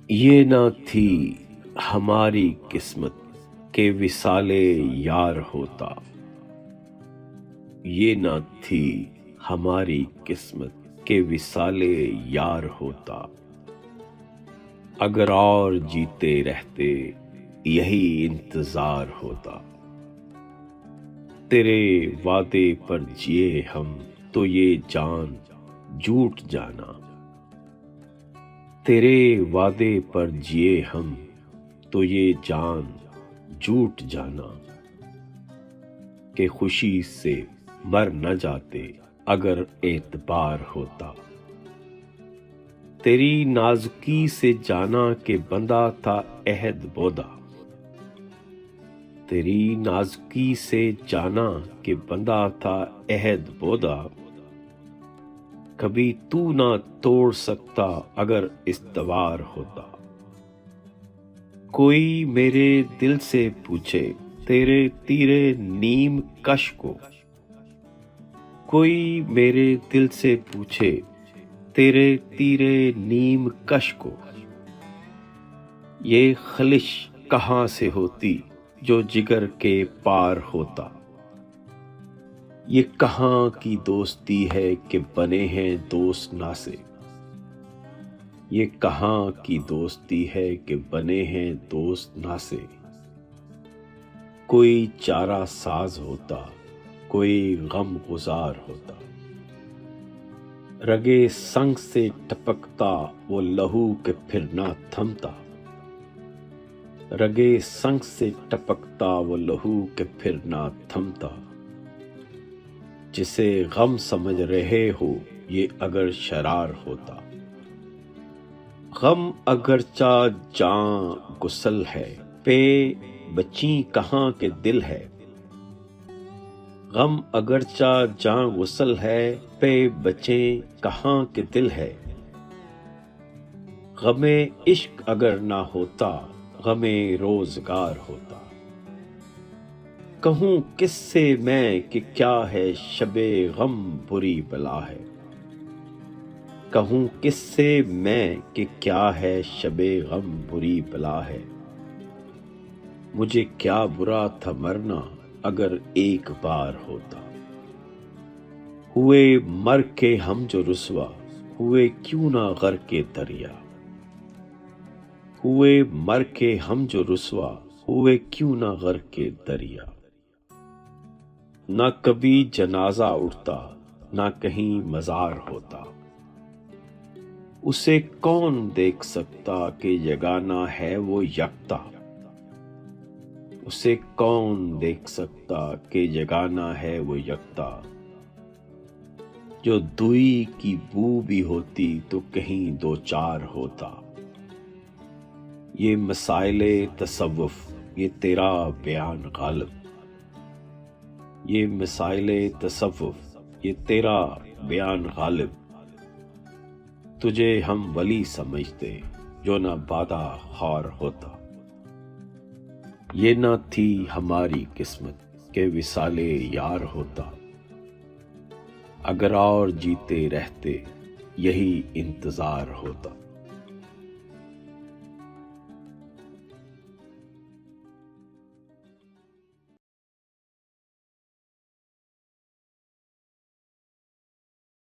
یہ نہ تھی ہماری قسمت کہ وصال یار ہوتا، یہ نہ تھی ہماری قسمت کہ وصال یار ہوتا، اگر اور جیتے رہتے یہی انتظار ہوتا، تیرے وعدے پر جیے ہم تو یہ جان جھوٹ جانا، تیرے وعدے پر جیے ہم تو یہ جان جھوٹ جانا، کہ خوشی سے مر نہ جاتے اگر اعتبار ہوتا، تیری نازکی سے جانا کہ بندہ تھا عہد بودا، تیری نازکی سے جانا کہ بندہ تھا عہد بودا، کبھی تو نہ توڑ سکتا اگر استوار ہوتا، کوئی میرے دل سے پوچھے تیرے تیرے نیم کش کو، کوئی میرے دل سے پوچھے تیرے تیرے نیم کش کو، یہ خلش کہاں سے ہوتی جو جگر کے پار ہوتا، یہ کہاں کی دوستی ہے کہ بنے ہیں دوست ناسے، یہ کہاں کی دوستی ہے کہ بنے ہیں دوست ناسے، کوئی چارہ ساز ہوتا کوئی غم گزار ہوتا، رگے سنگ سے ٹپکتا وہ لہو کہ پھر نہ تھمتا، رگے سنگ سے ٹپکتا وہ لہو کہ پھر نہ تھمتا، جسے غم سمجھ رہے ہو یہ اگر شرار ہوتا، غم اگرچہ جاں غسل ہے پہ بچیں کہاں کے دل ہے، غم اگرچہ جاں غسل ہے پہ بچیں کہاں کے دل ہے، غم عشق اگر نہ ہوتا غم روزگار ہوتا، کہوں کس سے میں کہ کیا ہے شب غم بری بلا ہے، کہوں کس سے میں کہ کیا ہے شب غم بری بلا ہے، مجھے کیا برا تھا مرنا اگر ایک بار ہوتا، ہوئے مر کے ہم جو رسوا ہوئے کیوں نہ غرق دریا، ہوئے مر کے ہم جو رسوا ہوئے کیوں نہ غرق دریا، نہ کبھی جنازہ اٹھتا نہ کہیں مزار ہوتا، اسے کون دیکھ سکتا کہ یگانہ ہے وہ یکتا، اسے کون دیکھ سکتا کہ یگانہ ہے وہ یکتا، جو دوئی کی بو بھی ہوتی تو کہیں دو چار ہوتا، یہ مسائل تصوف یہ تیرا بیان غالب، یہ مسائل تصوف یہ تیرا بیان غالب، تجھے ہم ولی سمجھتے جو نہ بادہ خار ہوتا، یہ نہ تھی ہماری قسمت کہ وصال یار ہوتا، اگر اور جیتے رہتے یہی انتظار ہوتا۔